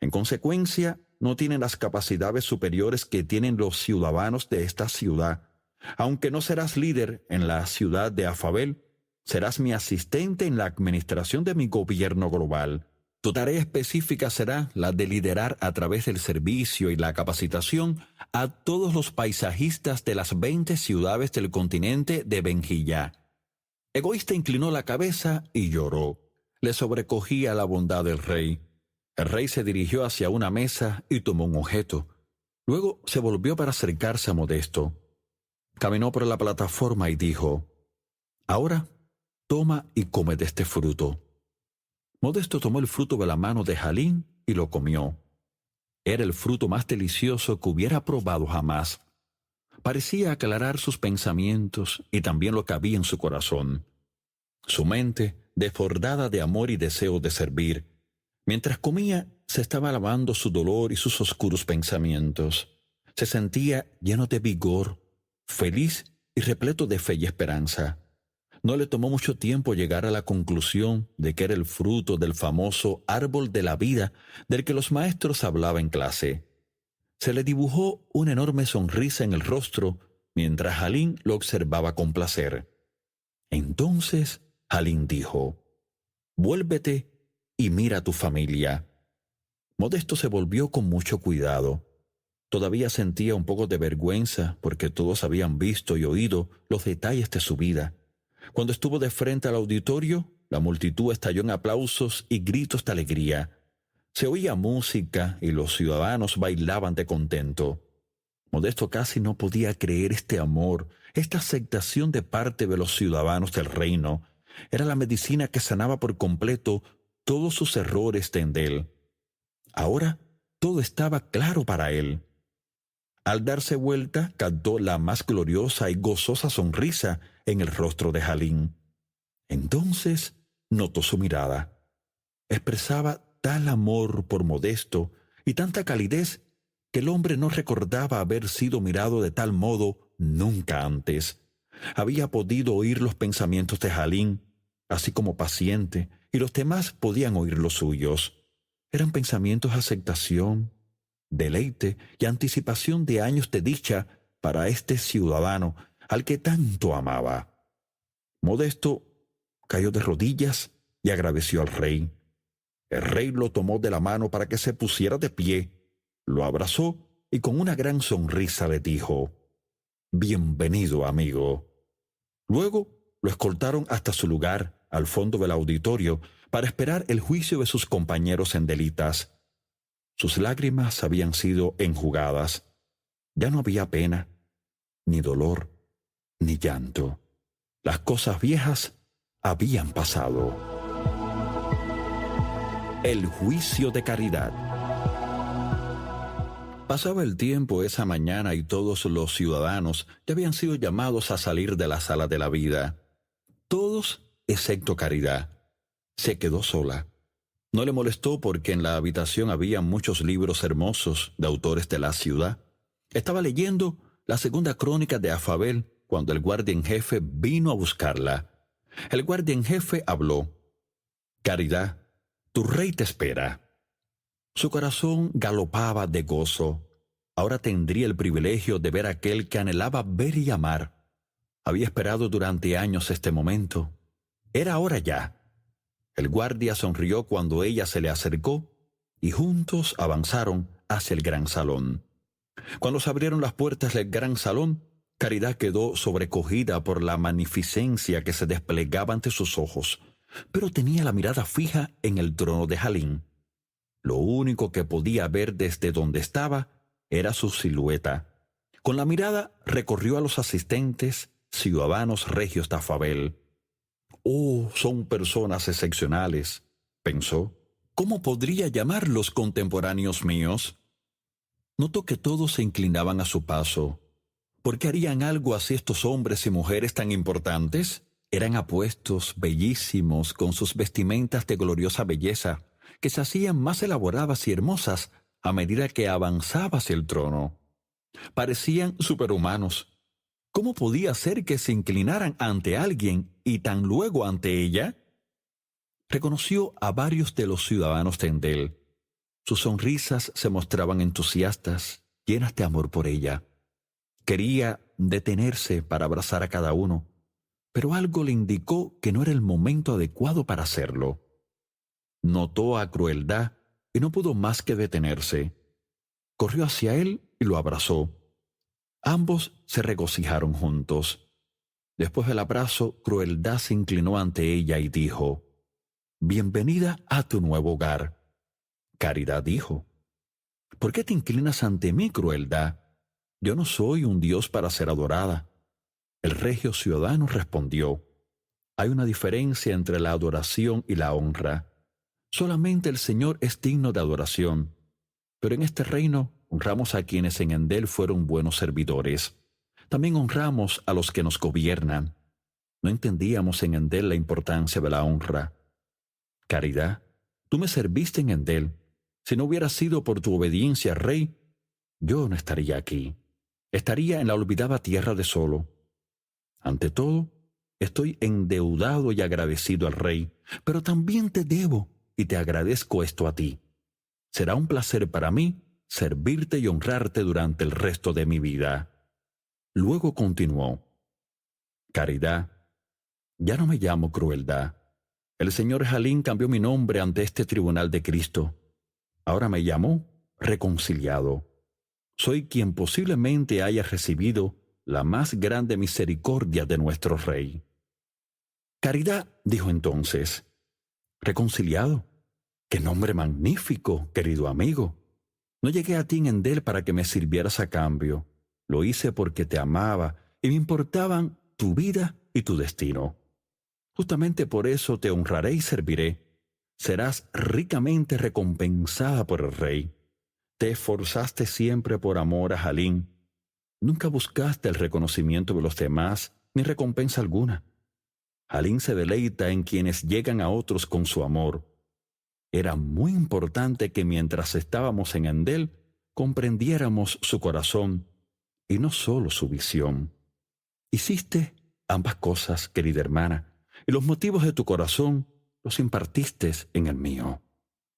En consecuencia, no tienen las capacidades superiores que tienen los ciudadanos de esta ciudad. Aunque no serás líder en la ciudad de Afabel, serás mi asistente en la administración de mi gobierno global. Tu tarea específica será la de liderar a través del servicio y la capacitación a todos los paisajistas de las 20 ciudades del continente de Benjillá». Egoísta inclinó la cabeza y lloró. Le sobrecogía la bondad del rey. El rey se dirigió hacia una mesa y tomó un objeto. Luego se volvió para acercarse a Modesto. Caminó por la plataforma y dijo: «Ahora toma y come de este fruto». Modesto tomó el fruto de la mano de Halín y lo comió. Era el fruto más delicioso que hubiera probado jamás. Parecía aclarar sus pensamientos y también lo que había en su corazón. Su mente, desbordada de amor y deseo de servir, mientras comía, se estaba lavando su dolor y sus oscuros pensamientos. Se sentía lleno de vigor, feliz y repleto de fe y esperanza. No le tomó mucho tiempo llegar a la conclusión de que era el fruto del famoso árbol de la vida del que los maestros hablaban en clase. Se le dibujó una enorme sonrisa en el rostro mientras Halín lo observaba con placer. Entonces Halín dijo: «Vuélvete y mira a tu familia». Modesto se volvió con mucho cuidado. Todavía sentía un poco de vergüenza porque todos habían visto y oído los detalles de su vida. Cuando estuvo de frente al auditorio, la multitud estalló en aplausos y gritos de alegría. Se oía música y los ciudadanos bailaban de contento. Modesto casi no podía creer este amor, esta aceptación de parte de los ciudadanos del reino. Era la medicina que sanaba por completo todos sus errores de Endel. Ahora todo estaba claro para él. Al darse vuelta, captó la más gloriosa y gozosa sonrisa en el rostro de Halín. Entonces notó su mirada. Expresaba tal amor por Modesto y tanta calidez que el hombre no recordaba haber sido mirado de tal modo nunca antes. Había podido oír los pensamientos de Halín, así como paciente, y los demás podían oír los suyos. Eran pensamientos de aceptación, deleite y anticipación de años de dicha para este ciudadano al que tanto amaba. Modesto cayó de rodillas y agradeció al rey. El rey lo tomó de la mano para que se pusiera de pie, lo abrazó y con una gran sonrisa le dijo: «Bienvenido, amigo». Luego lo escoltaron hasta su lugar, al fondo del auditorio, para esperar el juicio de sus compañeros endelitas. Sus lágrimas habían sido enjugadas. Ya no había pena, ni dolor, ni llanto. Las cosas viejas habían pasado. El juicio de caridad. Pasaba el tiempo esa mañana y todos los ciudadanos ya habían sido llamados a salir de la sala de la vida. Todos excepto Caridad. Se quedó sola. No le molestó porque en la habitación había muchos libros hermosos de autores de la ciudad. Estaba leyendo la segunda crónica de Afabel cuando el guardia en jefe vino a buscarla. El guardia en jefe habló: «Caridad, tu rey te espera». Su corazón galopaba de gozo. Ahora tendría el privilegio de ver a aquel que anhelaba ver y amar. Había esperado durante años este momento. Era ahora ya. El guardia sonrió cuando ella se le acercó y juntos avanzaron hacia el gran salón. Cuando se abrieron las puertas del gran salón, Caridad quedó sobrecogida por la magnificencia que se desplegaba ante sus ojos, pero tenía la mirada fija en el trono de Jalín. Lo único que podía ver desde donde estaba era su silueta. Con la mirada recorrió a los asistentes, ciudadanos regios de Afabel. «Oh, son personas excepcionales», pensó. «¿Cómo podría llamarlos contemporáneos míos?» Notó que todos se inclinaban a su paso. ¿Por qué harían algo así estos hombres y mujeres tan importantes? Eran apuestos, bellísimos, con sus vestimentas de gloriosa belleza, que se hacían más elaboradas y hermosas a medida que avanzaba hacia el trono. Parecían superhumanos. ¿Cómo podía ser que se inclinaran ante alguien y tan luego ante ella? Reconoció a varios de los ciudadanos de Endel. Sus sonrisas se mostraban entusiastas, llenas de amor por ella. Quería detenerse para abrazar a cada uno, pero algo le indicó que no era el momento adecuado para hacerlo. Notó a Crueldad y no pudo más que detenerse. Corrió hacia él y lo abrazó. Ambos se regocijaron juntos. Después del abrazo, Crueldad se inclinó ante ella y dijo: «Bienvenida a tu nuevo hogar». Caridad dijo: «¿Por qué te inclinas ante mí, Crueldad? Yo no soy un dios para ser adorada». El regio ciudadano respondió: «Hay una diferencia entre la adoración y la honra. Solamente el Señor es digno de adoración, pero en este reino honramos a quienes en Endel fueron buenos servidores. También honramos a los que nos gobiernan. No entendíamos en Endel la importancia de la honra. Caridad, tú me serviste en Endel. Si no hubiera sido por tu obediencia, rey, yo no estaría aquí. Estaría en la olvidada tierra de Solo. Ante todo, estoy endeudado y agradecido al rey, pero también te debo y te agradezco esto a ti. Será un placer para mí servirte y honrarte durante el resto de mi vida». Luego continuó: «Caridad, ya no me llamo Crueldad. El señor Jalín cambió mi nombre ante este tribunal de Cristo. Ahora me llamo Reconciliado. Soy quien posiblemente haya recibido la más grande misericordia de nuestro Rey». Caridad dijo entonces: «Reconciliado, qué nombre magnífico, querido amigo. No llegué a ti en Endel para que me sirvieras a cambio. Lo hice porque te amaba y me importaban tu vida y tu destino. Justamente por eso te honraré y serviré. Serás ricamente recompensada por el rey. Te esforzaste siempre por amor a Jalín. Nunca buscaste el reconocimiento de los demás ni recompensa alguna. Jalín se deleita en quienes llegan a otros con su amor. Era muy importante que mientras estábamos en Endel comprendiéramos su corazón y no solo su visión. Hiciste ambas cosas, querida hermana, y los motivos de tu corazón los impartiste en el mío.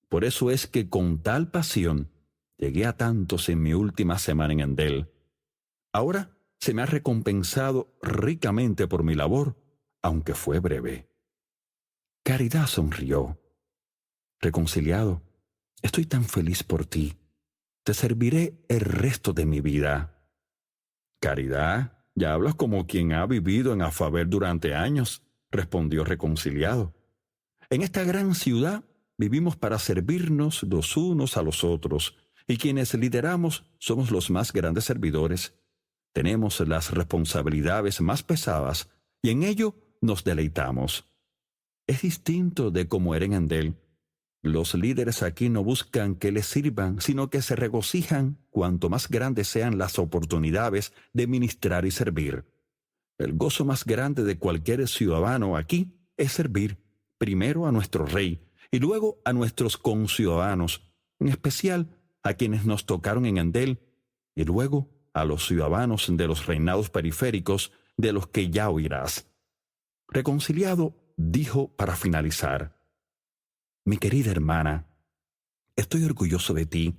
Por eso es que con tal pasión llegué a tantos en mi última semana en Endel. Ahora se me ha recompensado ricamente por mi labor, aunque fue breve». Caridad sonrió. «Reconciliado, estoy tan feliz por ti. Te serviré el resto de mi vida». «Caridad, ya hablas como quien ha vivido en Afabel durante años», respondió Reconciliado. «En esta gran ciudad vivimos para servirnos los unos a los otros, y quienes lideramos somos los más grandes servidores. Tenemos las responsabilidades más pesadas, y en ello nos deleitamos. Es distinto de como era en Endel. Los líderes aquí no buscan que les sirvan, sino que se regocijan cuanto más grandes sean las oportunidades de ministrar y servir. El gozo más grande de cualquier ciudadano aquí es servir primero a nuestro rey y luego a nuestros conciudadanos, en especial a quienes nos tocaron en Endel, y luego a los ciudadanos de los reinados periféricos de los que ya oirás. Reconciliado, dijo para finalizar: Mi querida hermana, estoy orgulloso de ti.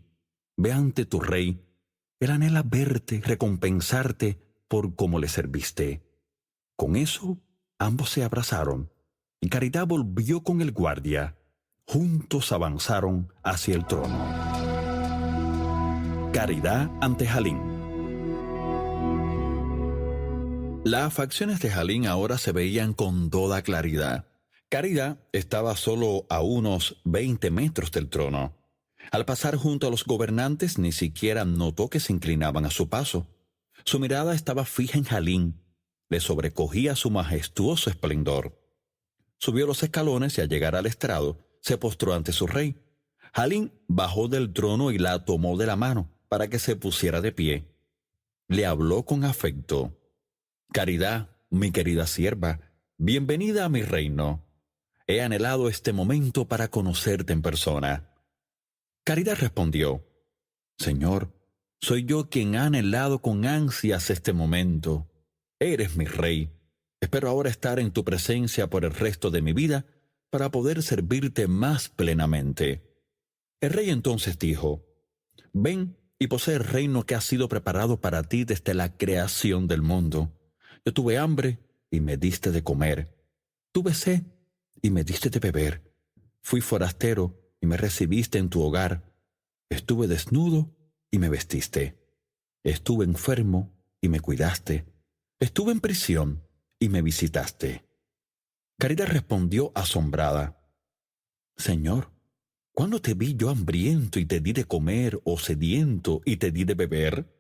Ve ante tu rey. Él anhela verte, recompensarte por cómo le serviste. Con eso, ambos se abrazaron y Caridad volvió con el guardia. Juntos avanzaron hacia el trono. Caridad ante Jalín. Las facciones de Jalín ahora se veían con toda claridad. Caridad estaba solo a unos 20 metros del trono. Al pasar junto a los gobernantes ni siquiera notó que se inclinaban a su paso. Su mirada estaba fija en Jalín. Le sobrecogía su majestuoso esplendor. Subió los escalones y al llegar al estrado, se postró ante su rey. Jalín bajó del trono y la tomó de la mano para que se pusiera de pie. Le habló con afecto. Caridad, mi querida sierva, bienvenida a mi reino. He anhelado este momento para conocerte en persona. Caridad respondió: Señor, soy yo quien ha anhelado con ansias este momento. Eres mi rey. Espero ahora estar en tu presencia por el resto de mi vida para poder servirte más plenamente. El rey entonces dijo: Ven y posee el reino que ha sido preparado para ti desde la creación del mundo. Yo tuve hambre y me diste de comer. Tuve sed y me diste de beber. Fui forastero y me recibiste en tu hogar. Estuve desnudo y me vestiste. Estuve enfermo y me cuidaste. Estuve en prisión y me visitaste. Caridad respondió asombrada: Señor, ¿cuándo te vi yo hambriento y te di de comer, o sediento y te di de beber?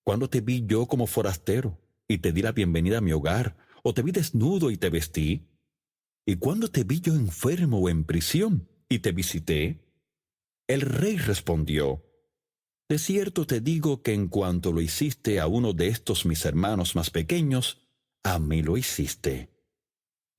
¿Cuándo te vi yo como forastero y te di la bienvenida a mi hogar, o te vi desnudo y te vestí? ¿Y cuándo te vi yo enfermo o en prisión y te visité? El rey respondió: De cierto te digo que en cuanto lo hiciste a uno de estos mis hermanos más pequeños, a mí lo hiciste.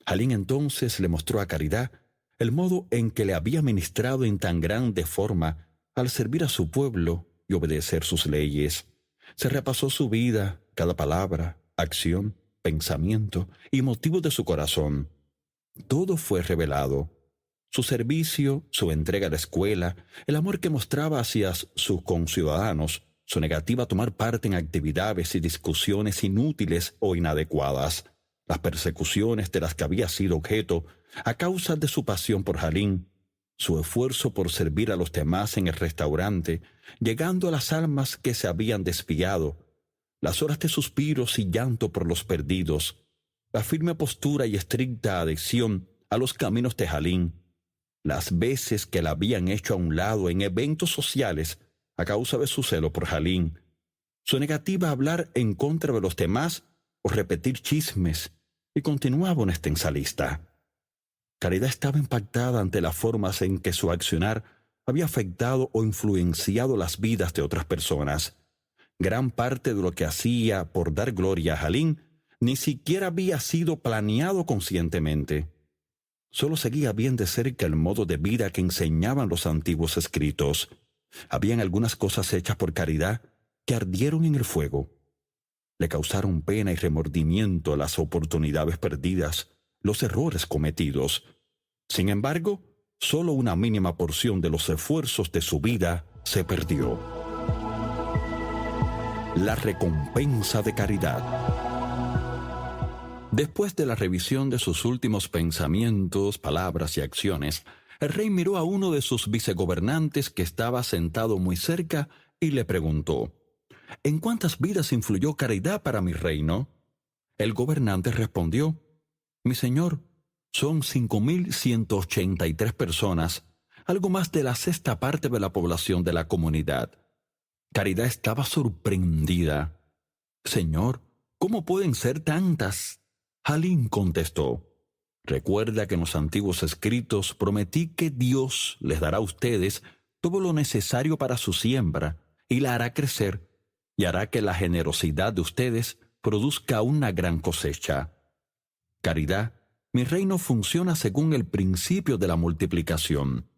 Jalín entonces le mostró a Caridad el modo en que le había ministrado en tan grande forma al servir a su pueblo y obedecer sus leyes. Se repasó su vida, cada palabra, acción, pensamiento y motivo de su corazón. Todo fue revelado. Su servicio, su entrega a la escuela, el amor que mostraba hacia sus conciudadanos, su negativa a tomar parte en actividades y discusiones inútiles o inadecuadas, las persecuciones de las que había sido objeto a causa de su pasión por Jalín, su esfuerzo por servir a los demás en el restaurante, llegando a las almas que se habían desviado, las horas de suspiros y llanto por los perdidos, la firme postura y estricta adhesión a los caminos de Jalín, las veces que la habían hecho a un lado en eventos sociales a causa de su celo por Jalín, su negativa a hablar en contra de los demás o repetir chismes, y continuaba una extensa lista. Caridad estaba impactada ante las formas en que su accionar había afectado o influenciado las vidas de otras personas. Gran parte de lo que hacía por dar gloria a Jalín ni siquiera había sido planeado conscientemente. Solo seguía bien de cerca el modo de vida que enseñaban los antiguos escritos. Habían algunas cosas hechas por Caridad que ardieron en el fuego. Le causaron pena y remordimiento las oportunidades perdidas, los errores cometidos. Sin embargo, solo una mínima porción de los esfuerzos de su vida se perdió. La recompensa de Caridad. Después de la revisión de sus últimos pensamientos, palabras y acciones, el rey miró a uno de sus vicegobernantes que estaba sentado muy cerca y le preguntó: ¿En cuántas vidas influyó Caridad para mi reino? El gobernante respondió: Mi señor, son 5.183 personas, algo más de la sexta parte de la población de la comunidad. Caridad estaba sorprendida. Señor, ¿cómo pueden ser tantas? Jalín contestó: Recuerda que en los antiguos escritos prometí que Dios les dará a ustedes todo lo necesario para su siembra y la hará crecer, y hará que la generosidad de ustedes produzca una gran cosecha. Caridad, mi reino funciona según el principio de la multiplicación.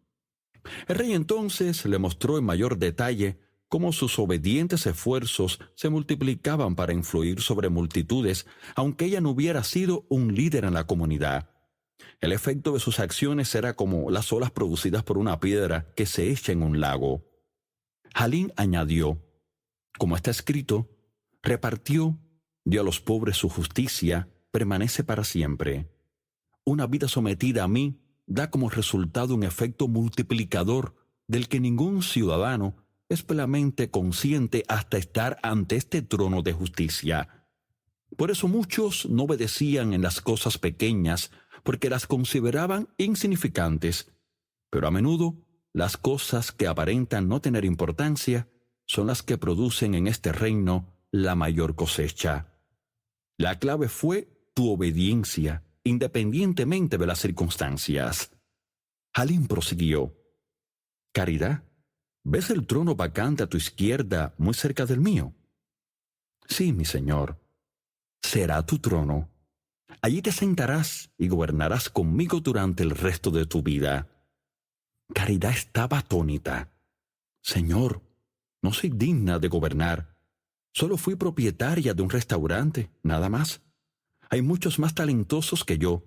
El rey entonces le mostró en mayor detalle cómo sus obedientes esfuerzos se multiplicaban para influir sobre multitudes, aunque ella no hubiera sido un líder en la comunidad. El efecto de sus acciones era como las olas producidas por una piedra que se echa en un lago. Jalín añadió, como está escrito, repartió, dio a los pobres su justicia, permanece para siempre. Una vida sometida a mí da como resultado un efecto multiplicador del que ningún ciudadano es plenamente consciente hasta estar ante este trono de justicia. Por eso muchos no obedecían en las cosas pequeñas, porque las consideraban insignificantes, pero a menudo las cosas que aparentan no tener importancia son las que producen en este reino la mayor cosecha. La clave fue tu obediencia, independientemente de las circunstancias. Jalín prosiguió, Caridad, ¿ves el trono vacante a tu izquierda muy cerca del mío? Sí, mi señor. Será tu trono. Allí te sentarás y gobernarás conmigo durante el resto de tu vida. Caridad estaba atónita. Señor, no soy digna de gobernar. Solo fui propietaria de un restaurante, nada más. Hay muchos más talentosos que yo.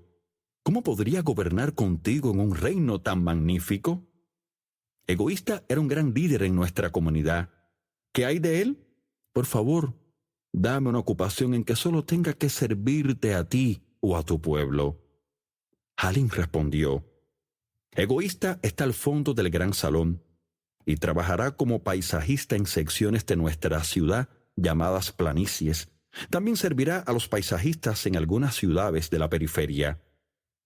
¿Cómo podría gobernar contigo en un reino tan magnífico? Egoísta era un gran líder en nuestra comunidad. ¿Qué hay de él? Por favor, dame una ocupación en que solo tenga que servirte a ti o a tu pueblo. Jalín respondió, Egoísta está al fondo del gran salón y trabajará como paisajista en secciones de nuestra ciudad llamadas planicies. También servirá a los paisajistas en algunas ciudades de la periferia.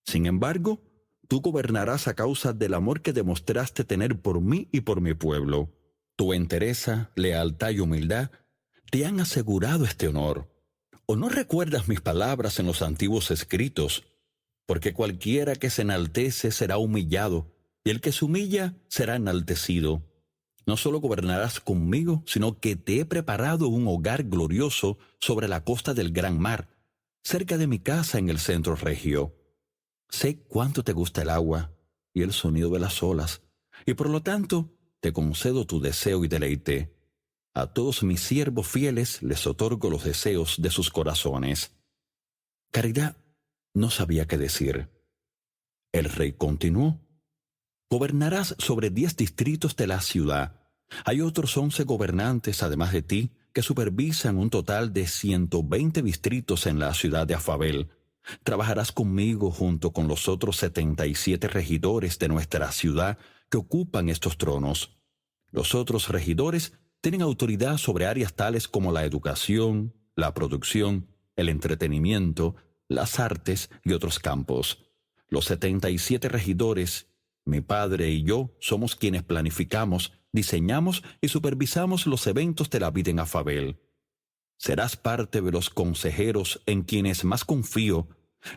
Sin embargo, tú gobernarás a causa del amor que demostraste tener por mí y por mi pueblo. Tu entereza, lealtad y humildad te han asegurado este honor. ¿O no recuerdas mis palabras en los antiguos escritos? Porque cualquiera que se enaltece será humillado, y el que se humilla será enaltecido. No solo gobernarás conmigo, sino que te he preparado un hogar glorioso sobre la costa del gran mar, cerca de mi casa en el centro regio. Sé cuánto te gusta el agua y el sonido de las olas, y por lo tanto te concedo tu deseo y deleite. A todos mis siervos fieles les otorgo los deseos de sus corazones. Caridad no sabía qué decir. El rey continuó. Gobernarás sobre 10 distritos de la ciudad. Hay otros 11 gobernantes, además de ti, que supervisan un total de 120 distritos en la ciudad de Afabel. Trabajarás conmigo junto con los otros 77 regidores de nuestra ciudad que ocupan estos tronos. Los otros regidores tienen autoridad sobre áreas tales como la educación, la producción, el entretenimiento, las artes y otros campos. Los 77 regidores, mi padre y yo, somos quienes planificamos, diseñamos y supervisamos los eventos de la vida en Afabel. Serás parte de los consejeros en quienes más confío,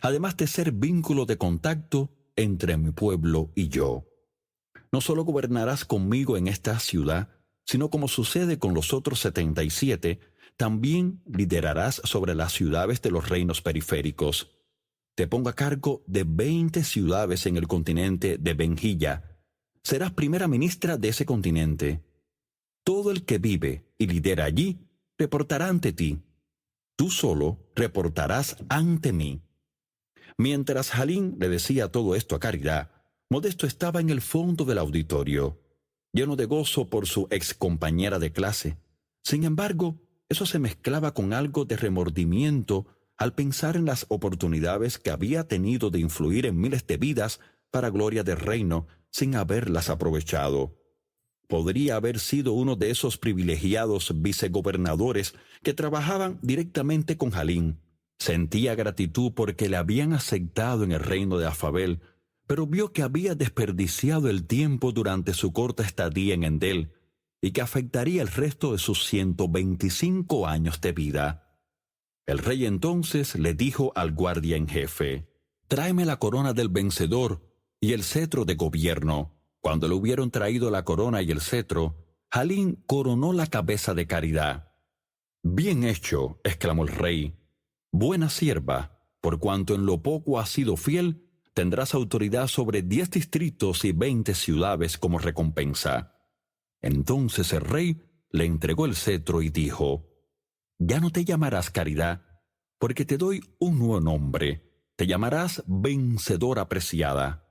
además de ser vínculo de contacto entre mi pueblo y yo. No solo gobernarás conmigo en esta ciudad, sino como sucede con los otros 77, también liderarás sobre las ciudades de los reinos periféricos. Te pongo a cargo de 20 ciudades en el continente de Benjilla. Serás primera ministra de ese continente. Todo el que vive y lidera allí reportará ante ti. Tú solo reportarás ante mí. Mientras Jalín le decía todo esto a Caridad, Modesto estaba en el fondo del auditorio, lleno de gozo por su excompañera de clase. Sin embargo, eso se mezclaba con algo de remordimiento al pensar en las oportunidades que había tenido de influir en miles de vidas para gloria del reino sin haberlas aprovechado. Podría haber sido uno de esos privilegiados vicegobernadores que trabajaban directamente con Jalín. Sentía gratitud porque le habían aceptado en el reino de Afabel, pero vio que había desperdiciado el tiempo durante su corta estadía en Endel y que afectaría el resto de sus 125 años de vida. El rey entonces le dijo al guardia en jefe, «Tráeme la corona del vencedor y el cetro de gobierno». Cuando le hubieron traído la corona y el cetro, Jalín coronó la cabeza de Caridad. «Bien hecho», exclamó el rey. «Buena sierva, por cuanto en lo poco has sido fiel, tendrás autoridad sobre 10 distritos y 20 ciudades como recompensa». Entonces el rey le entregó el cetro y dijo: «Ya no te llamarás Caridad, porque te doy un nuevo nombre. Te llamarás Vencedora Preciada,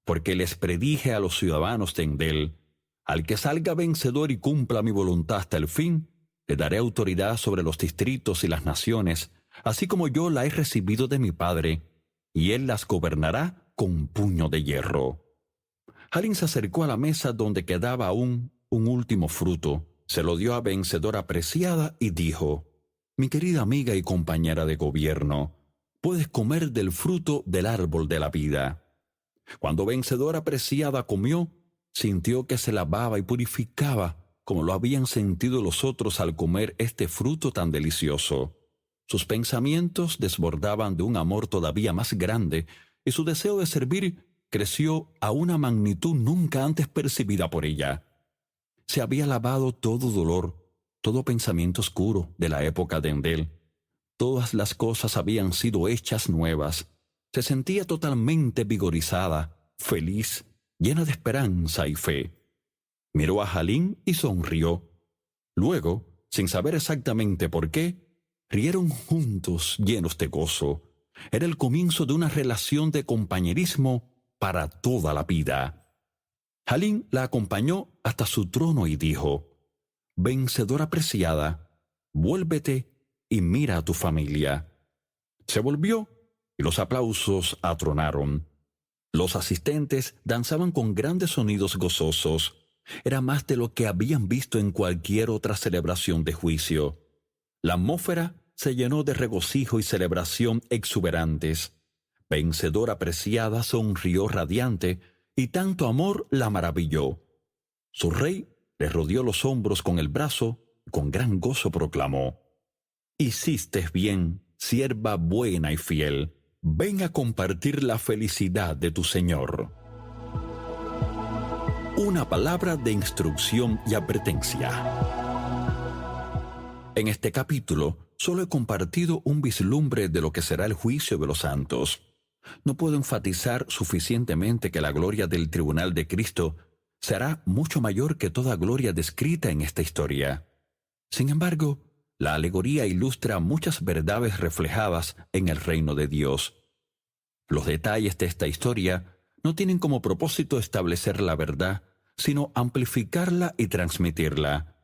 porque les predije a los ciudadanos de Endel: al que salga vencedor y cumpla mi voluntad hasta el fin, le daré autoridad sobre los distritos y las naciones, así como yo la he recibido de mi Padre, y él las gobernará con puño de hierro». Jalín se acercó a la mesa donde quedaba aún un último fruto, se lo dio a Vencedora Preciada y dijo: «Mi querida amiga y compañera de gobierno, puedes comer del fruto del árbol de la vida». Cuando Vencedora Preciada comió, sintió que se lavaba y purificaba como lo habían sentido los otros al comer este fruto tan delicioso. Sus pensamientos desbordaban de un amor todavía más grande y su deseo de servir creció a una magnitud nunca antes percibida por ella. Se había lavado todo dolor, todo pensamiento oscuro de la época de Endel. Todas las cosas habían sido hechas nuevas. Se sentía totalmente vigorizada, feliz, llena de esperanza y fe. Miró a Jalín y sonrió. Luego, sin saber exactamente por qué, rieron juntos llenos de gozo. Era el comienzo de una relación de compañerismo para toda la vida. Jalín la acompañó hasta su trono y dijo: «Vencedora Preciada, vuélvete y mira a tu familia». Se volvió y los aplausos atronaron. Los asistentes danzaban con grandes sonidos gozosos. Era más de lo que habían visto en cualquier otra celebración de juicio. La atmósfera se llenó de regocijo y celebración exuberantes. Vencedora Preciada sonrió radiante y tanto amor la maravilló. Su rey le rodeó los hombros con el brazo y con gran gozo proclamó: «Hiciste bien, sierva buena y fiel. Ven a compartir la felicidad de tu Señor». Una palabra de instrucción y advertencia. En este capítulo solo he compartido un vislumbre de lo que será el juicio de los santos. No puedo enfatizar suficientemente que la gloria del tribunal de Cristo será mucho mayor que toda gloria descrita en esta historia. Sin embargo, la alegoría ilustra muchas verdades reflejadas en el reino de Dios. Los detalles de esta historia no tienen como propósito establecer la verdad, sino amplificarla y transmitirla.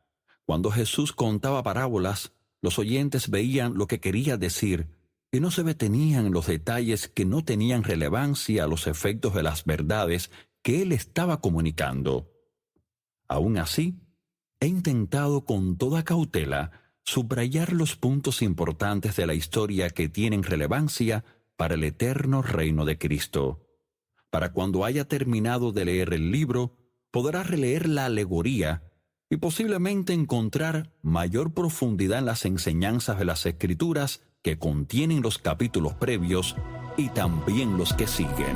Cuando Jesús contaba parábolas, los oyentes veían lo que quería decir y no se detenían en los detalles que no tenían relevancia a los efectos de las verdades que él estaba comunicando. Aún así, he intentado con toda cautela subrayar los puntos importantes de la historia que tienen relevancia para el eterno reino de Cristo. Para cuando haya terminado de leer el libro, podrá releer la alegoría y posiblemente encontrar mayor profundidad en las enseñanzas de las Escrituras que contienen los capítulos previos y también los que siguen.